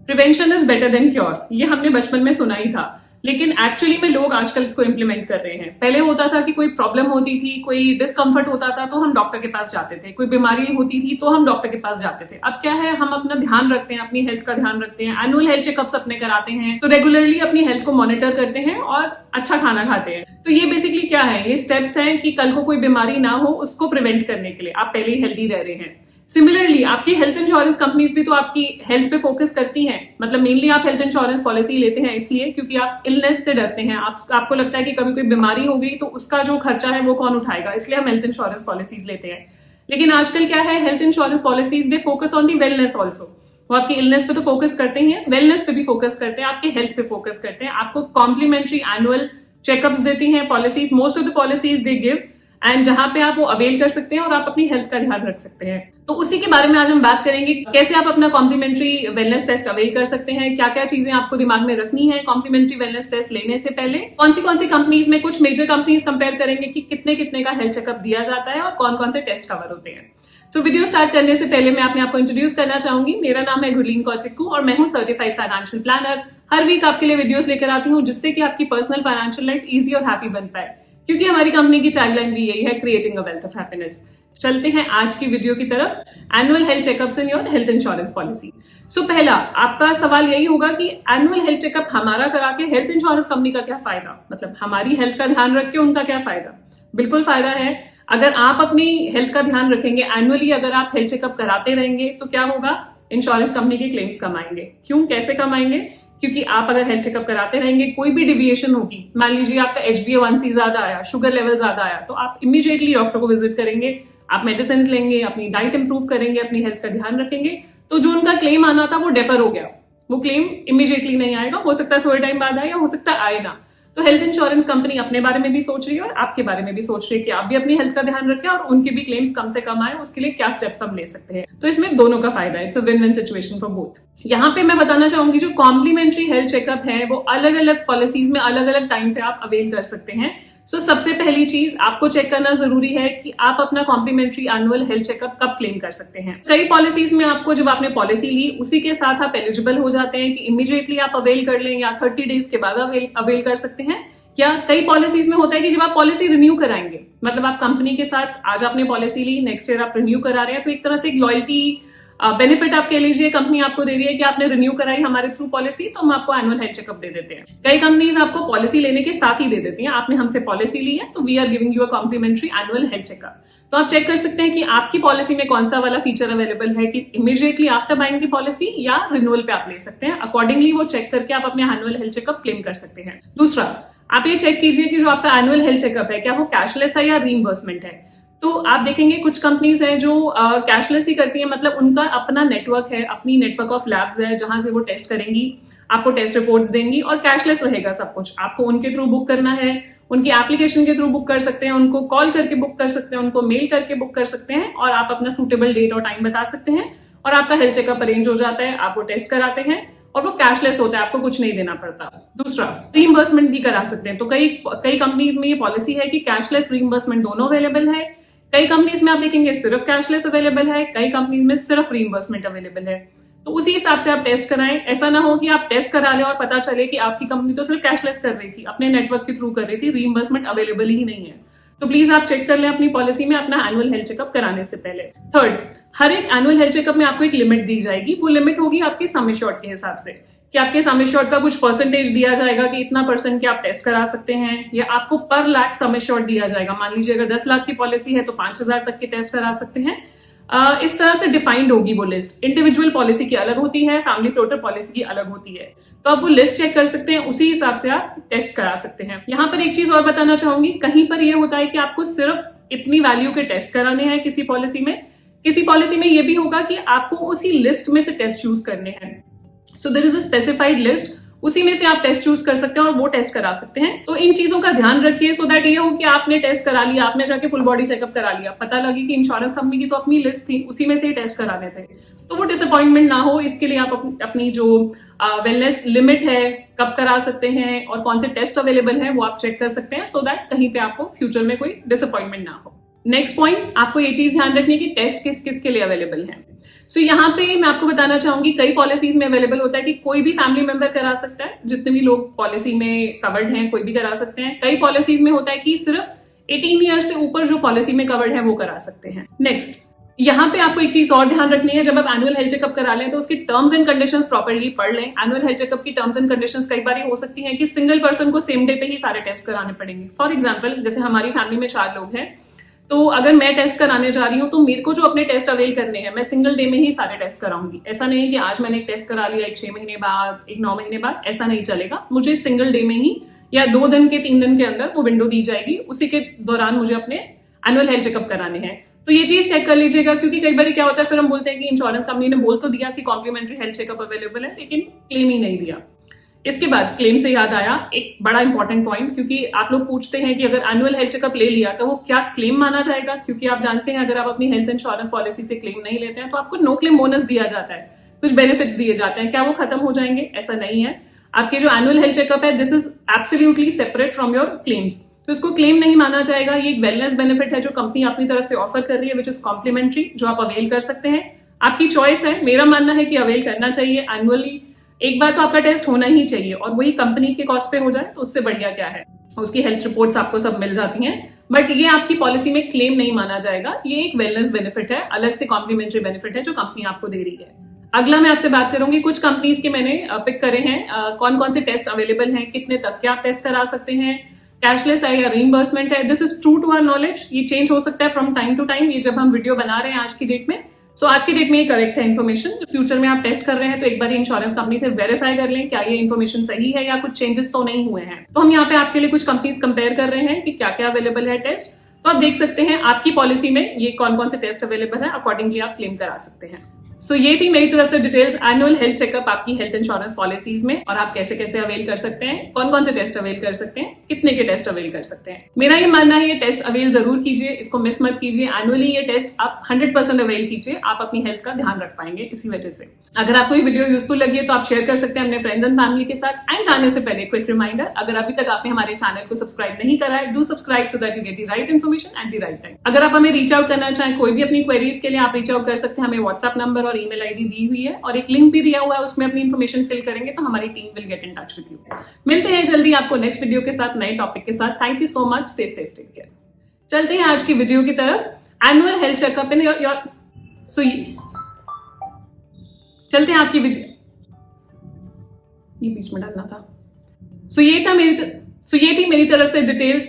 Prevention is better than cure, ये हमने बचपन में सुना ही था, लेकिन एक्चुअली में लोग आजकल इसको इम्प्लीमेंट कर रहे हैं। पहले होता था कि कोई प्रॉब्लम होती थी, कोई डिस्कम्फर्ट होता था तो हम डॉक्टर के पास जाते थे, कोई बीमारी होती थी तो हम डॉक्टर के पास जाते थे। अब क्या है, हम अपना ध्यान रखते हैं, अपनी हेल्थ का ध्यान रखते हैं, एनुअल हेल्थ चेकअप्स अपने कराते हैं, तो रेगुलरली अपनी हेल्थ को मॉनिटर करते हैं और अच्छा खाना खाते हैं। तो ये बेसिकली क्या है, ये स्टेप्स हैं कि कल को कोई बीमारी ना हो उसको प्रिवेंट करने के लिए आप पहले ही हेल्दी रह रहे हैं। सिमिलरली आपकी हेल्थ इंश्योरेंस कंपनीज भी तो आपकी हेल्थ पे फोकस करती हैं, मतलब मेनली आप हेल्थ इंश्योरेंस पॉलिसी लेते हैं इसलिए क्योंकि आप इलनेस से डरते हैं, आपको लगता है कि कभी कोई बीमारी हो गई तो उसका जो खर्चा है वो कौन उठाएगा, इसलिए हम हेल्थ इंश्योरेंस पॉलिसीज लेते हैं। लेकिन आजकल क्या है, health insurance policies they focus on the wellness also. वो आपकी इलनेस पे तो फोकस करते ही हैं, वेलनेस पे भी फोकस करते हैं, आपके हेल्थ पे फोकस करते हैं, आपको कॉम्प्लीमेंट्री एनुअल चेकअप्स देती हैं policies, most of the policies they give, and जहां पे आप वो अवेल कर सकते हैं और आप अपनी हेल्थ का ध्यान रख सकते हैं। तो उसी के बारे में आज हम बात करेंगे, कैसे आप अपना कॉम्प्लीमेंट्री वेलनेस टेस्ट अवेल कर सकते हैं, क्या क्या चीजें आपको दिमाग में रखनी है कॉम्प्लीमेंट्री वेलनेस टेस्ट लेने से पहले, कौन सी कंपनीज में, कुछ मेजर कंपनीज कंपेयर करेंगे कि कितने का हेल्थ चेकअप दिया जाता है और कौन से टेस्ट कवर होते हैं। तो वीडियो स्टार्ट करने से पहले मैं अपने आपको इंट्रोड्यूस करना चाहूंगी। मेरा नाम है गुरलीन कौशिक और मैं हूँ सर्टिफाइड फाइनेंशियल प्लानर। हर वीक आपके लिए वीडियोस लेकर आती हूँ जिससे कि आपकी पर्सनल फाइनेंशियल लाइफ इजी और हैप्पी बन पाए, क्योंकि हमारी कंपनी की टैगलाइन भी यही है, creating a wealth of happiness. चलते हैं आज की वीडियो की तरफ, annual health checkups in your health insurance policy. So पहला आपका सवाल यही होगा कि एनुअल हेल्थ चेकअप हमारा करा के हेल्थ इंश्योरेंस कंपनी का क्या फायदा, मतलब हमारी हेल्थ का ध्यान रख के उनका क्या फायदा। बिल्कुल फायदा है। अगर आप अपनी हेल्थ का ध्यान रखेंगे एनुअली, अगर आप हेल्थ चेकअप कराते रहेंगे तो क्या होगा, इंश्योरेंस कंपनी के क्लेम्स कमाएंगे। क्यों, कैसे कमाएंगे, क्योंकि आप अगर हेल्थ चेकअप कराते रहेंगे, कोई भी डिविएशन होगी, मान लीजिए आपका HbA1c ज्यादा आया, शुगर लेवल ज्यादा आया, तो आप इमीडिएटली डॉक्टर को विजिट करेंगे, आप मेडिसिन लेंगे, अपनी डाइट इंप्रूव करेंगे, अपनी हेल्थ का ध्यान रखेंगे, तो जो उनका क्लेम आना था वो डेफर हो गया, वो क्लेम इमीडिएटली नहीं आएगा, हो सकता है थोड़े टाइम बाद आए या हो सकता है आए ना। तो हेल्थ इंश्योरेंस कंपनी अपने बारे में भी सोच रही है और आपके बारे में भी सोच रही है कि आप भी अपनी हेल्थ का ध्यान रखें और उनके भी क्लेम्स कम से कम आए, उसके लिए क्या स्टेप्स हम ले सकते हैं। तो इसमें दोनों का फायदा है, it's a win win situation for both. यहाँ पे मैं बताना चाहूंगी जो कॉम्प्लीमेंट्री हेल्थ चेकअप है वो अलग अलग पॉलिसीज में अलग अलग टाइम पे आप अवेल कर सकते हैं। सो सबसे पहली चीज आपको चेक करना जरूरी है कि आप अपना कॉम्प्लीमेंट्री एनुअल हेल्थ चेकअप कब क्लेम कर सकते हैं। कई पॉलिसीज में आपको जब आपने पॉलिसी ली उसी के साथ आप एलिजिबल हो जाते हैं कि इमीडिएटली आप अवेल कर लें या 30 डेज के बाद अवेल कर सकते हैं, या कई पॉलिसीज में होता है कि जब आप पॉलिसी रिन्यू कराएंगे, मतलब आप कंपनी के साथ आज आपने पॉलिसी ली, नेक्स्ट ईयर आप रिन्यू करा रहे हैं, तो एक तरह से एक लॉयल्टी बेनिफिट आप कह लीजिए कंपनी आपको दे रही है कि आपने रिन्यू कराई हमारे थ्रू पॉलिसी, तो हम आपको एनुअल हेल्थ चेकअप दे देते हैं। कई कंपनीज आपको पॉलिसी लेने के साथ ही दे देती हैं, आपने हमसे पॉलिसी ली है तो we are giving you a complimentary annual health checkup. तो आप चेक कर सकते हैं कि आपकी पॉलिसी में कौन सा वाला फीचर अवेलेबल है कि इमीडिएटली आफ्टर बाइंग दी पॉलिसी या रिन्यूअल पे आप ले सकते हैं। अकॉर्डिंगली वो चेक करके आप अपने एनुअल हेल्थ चेकअप क्लेम कर सकते हैं। दूसरा, आप ये चेक कीजिए कि जो आपका एनुअल हेल्थ चेकअप है क्या वो कैशलेस है या रीइंबर्समेंट है। तो आप देखेंगे कुछ कंपनीज हैं जो कैशलेस ही करती हैं, मतलब उनका अपना नेटवर्क है, अपनी नेटवर्क ऑफ लैब्स है जहां से वो टेस्ट करेंगी, आपको टेस्ट रिपोर्ट्स देंगी और कैशलेस रहेगा सब कुछ। आपको उनके थ्रू बुक करना है, उनकी एप्लीकेशन के थ्रू बुक कर सकते हैं, उनको कॉल करके बुक कर सकते हैं, उनको मेल करके बुक कर सकते हैं और आप अपना सूटेबल डेट और टाइम बता सकते हैं और आपका हेल्थ चेकअप अरेंज हो जाता है, आप वो टेस्ट कराते हैं और वो कैशलेस होता है, आपको कुछ नहीं देना पड़ता। दूसरा, रीइंबर्समेंट भी करा सकते हैं। तो कई कंपनीज में ये पॉलिसी है कि कैशलेस रीइंबर्समेंट दोनों अवेलेबल है। कई कंपनीज में आप देखेंगे सिर्फ कैशलेस अवेलेबल है, कई कंपनीज में सिर्फ रीइंबर्समेंट अवेलेबल है। तो उसी हिसाब से आप टेस्ट कराएं। ऐसा ना हो कि आप टेस्ट करा लें और पता चले कि आपकी कंपनी तो सिर्फ कैशलेस कर रही थी, अपने नेटवर्क के थ्रू कर रही थी, रीइंबर्समेंट अवेलेबल ही नहीं है। तो प्लीज आप चेक कर लें अपनी पॉलिसी में अपना एनुअल हेल्थ चेकअप कराने से पहले। थर्ड, हर एक एनुअल हेल्थ चेकअप में आपको एक लिमिट दी जाएगी, वो लिमिट होगी आपके सम एश्योर्ड के हिसाब से कि आपके सम एश्योर्ड का कुछ परसेंटेज दिया जाएगा कि इतना % के आप टेस्ट करा सकते हैं, या आपको पर लाख सम एश्योर्ड दिया जाएगा। मान लीजिए अगर 10 लाख की पॉलिसी है तो 5,000 तक के टेस्ट करा सकते हैं। इस तरह से डिफाइंड होगी वो लिस्ट। इंडिविजुअल पॉलिसी की अलग होती है, फैमिली फ्लोटर पॉलिसी की अलग होती है, तो आप वो लिस्ट चेक कर सकते हैं, उसी हिसाब से आप टेस्ट करा सकते हैं। यहाँ पर एक चीज और बताना चाहूंगी, कहीं पर ये होता है कि आपको सिर्फ इतनी वैल्यू के टेस्ट कराने हैं किसी पॉलिसी में, किसी पॉलिसी में ये भी होगा कि आपको उसी लिस्ट में से टेस्ट चूज करने हैं। So there is a specified list, उसी में से आप टेस्ट चूज कर सकते हैं और वो टेस्ट करा सकते हैं। तो इन चीजों का ध्यान रखिए सो दैट ये हो कि आपने टेस्ट करा लिया, आपने जाके फुल बॉडी चेकअप करा लिया, पता लगे कि इंश्योरेंस कंपनी की तो अपनी लिस्ट थी, उसी में से ही टेस्ट कराने थे, तो वो डिसअपॉइंटमेंट ना हो। इसके लिए आप अपनी जो वेलनेस लिमिट है, कब करा सकते हैं और कौन से टेस्ट अवेलेबल है वो आप चेक कर सकते हैं, सो दैट कहीं पे आपको फ्यूचर में कोई डिसअपॉइंटमेंट ना हो। नेक्स्ट पॉइंट, आपको ये चीज ध्यान रखनी है कि टेस्ट किस किस के लिए अवेलेबल है। सो यहाँ पे मैं आपको बताना चाहूंगी कई पॉलिसीज में अवेलेबल होता है कि कोई भी फैमिली मेंबर करा सकता है, जितने भी लोग पॉलिसी में कवर्ड हैं कोई भी करा सकते हैं। कई पॉलिसीज में होता है कि सिर्फ 18 ईयर से ऊपर जो पॉलिसी में कवर्ड है वो करा सकते हैं। नेक्स्ट, यहाँ पे आपको एक चीज और ध्यान रखनी है, जब आप एनुअल हेल्थ चेकअप करा लें तो उसकी टर्म्स एंड कंडीशंस प्रॉपर्ली पढ़ लें। एनुअल हेल्थ चेकअप की टर्म्स एंड कंडीशंस कई बार हो सकती हैं कि सिंगल पर्सन को सेम डे पे ही सारे टेस्ट कराने पड़ेंगे। फॉर एग्जाम्पल, जैसे हमारी फैमिली में 4 लोग हैं, तो अगर मैं टेस्ट कराने जा रही हूँ तो मेरे को जो अपने टेस्ट अवेल करने हैं मैं सिंगल डे में ही सारे टेस्ट कराऊंगी। ऐसा नहीं है कि आज मैंने एक टेस्ट करा लिया, एक 6 महीने बाद, एक 9 महीने बाद, ऐसा नहीं चलेगा। मुझे सिंगल डे में ही या 2 दिन के 3 दिन के अंदर वो विंडो दी जाएगी, उसी के दौरान मुझे अपने एनुअल हेल्थ चेकअप कराने हैं। तो ये चीज चेक कर लीजिएगा, क्योंकि कई बार क्या होता है फिर हम बोलते हैं कि इंश्योरेंस कंपनी ने बोल तो दिया कि कॉम्प्लीमेंट्री हेल्थ चेकअप अवेलेबल है, लेकिन क्लेम ही नहीं दिया। इसके बाद क्लेम से याद आया एक बड़ा इंपॉर्टेंट पॉइंट, क्योंकि आप लोग पूछते हैं कि अगर एनुअल हेल्थ चेकअप ले लिया तो वो क्या क्लेम माना जाएगा, क्योंकि आप जानते हैं अगर आप अपनी हेल्थ इंश्योरेंस पॉलिसी से क्लेम नहीं लेते हैं तो आपको नो क्लेम बोनस दिया जाता है, कुछ बेनिफिट्स दिए जाते हैं। क्या वो खत्म हो जाएंगे? ऐसा नहीं है। आपके जो एनुअल हेल्थ चेकअप है this is absolutely separate from your claims, तो इसको क्लेम नहीं माना जाएगा। ये एक वेलनेस बेनिफिट है जो कंपनी अपनी तरफ से ऑफर कर रही है, विच इज कॉम्प्लीमेंट्री, जो आप अवेल कर सकते हैं। आपकी चॉइस है, मेरा मानना है कि अवेल करना चाहिए। एनुअली एक बार तो आपका टेस्ट होना ही चाहिए, और वही कंपनी के कॉस्ट पे हो जाए तो उससे बढ़िया क्या है। उसकी हेल्थ रिपोर्ट्स आपको सब मिल जाती हैं, बट ये आपकी पॉलिसी में क्लेम नहीं माना जाएगा। ये एक वेलनेस बेनिफिट है, अलग से कॉम्प्लीमेंट्री बेनिफिट है जो कंपनी आपको दे रही है। अगला मैं आपसे बात करूंगी कुछ कंपनीज के मैंने पिक करे हैं, कौन कौन से टेस्ट अवेलेबल हैं, कितने तक के आप टेस्ट करा सकते हैं, कैशलेस है या रीइंबर्समेंट है। This is true to our knowledge, ये चेंज हो सकता है फ्रॉम टाइम टू टाइम। ये जब हम वीडियो बना रहे हैं आज की डेट में, सो आज की डेट में ये करेक्ट है इन्फॉर्मेशन। फ्यूचर में आप टेस्ट कर रहे हैं तो एक बार इंश्योरेंस कंपनी से वेरीफाई कर लें क्या ये इन्फॉर्मेशन सही है या कुछ चेंजेस तो नहीं हुए हैं। तो हम यहाँ पे आपके लिए कुछ कंपनीज कंपेयर कर रहे हैं कि क्या क्या अवेलेबल है टेस्ट, तो आप देख सकते हैं आपकी पॉलिसी में ये कौन कौन से टेस्ट अवेलेबल है, अकॉर्डिंगली आप क्लेम करा सकते हैं। सो ये थी मेरी तरफ से डिटेल्स एनुअल हेल्थ चेकअप आपकी हेल्थ इंश्योरेंस पॉलिसीज में, और आप कैसे कैसे अवेल कर सकते हैं, कौन कौन से टेस्ट अवेल कर सकते हैं, कितने के टेस्ट अवेल कर सकते हैं। मेरा ये मानना है ये टेस्ट अवेल जरूर कीजिए, इसको मिस मत कीजिए। एनुअली ये टेस्ट आप 100% अवेल कीजिए, आप अपनी हेल्थ का ध्यान रख पाएंगे इसी वजह से। अगर आपको ये वीडियो यूजफुल लगी है तो आप शेयर कर सकते हैं अपने फ्रेंड्स एंड फैमिली के साथ। एंड जाने से पहले क्विक रिमाइंडर, अगर अभी तक आपने हमारे चैनल को सब्सक्राइब नहीं करा है, do subscribe so that you get the right information at the right time. अगर आप हमें रीच आउट करना चाहें कोई भी अपनी क्वेरीज के लिए, आप रीच आउट कर सकते हैं। हमें व्हाट्सएप नंबर और ईमेल आईडी दी हुई है और एक लिंक भी दिया हुआ है, उसमें अपनी इन्फॉर्मेशन फिल करेंगे तो हमारी team will get in touch with you. मिलते हैं जल्दी आपको नेक्स्ट वीडियो के साथ, नए टॉपिक के साथ। Thank you so much, stay safe, take care. चलते हैं आज की वीडियो की तरफ। Annual health checkup in your चलते हैं आपकी वीडियो, ये बीच में डालना था। सो ये थी मेरी तरफ से डिटेल्स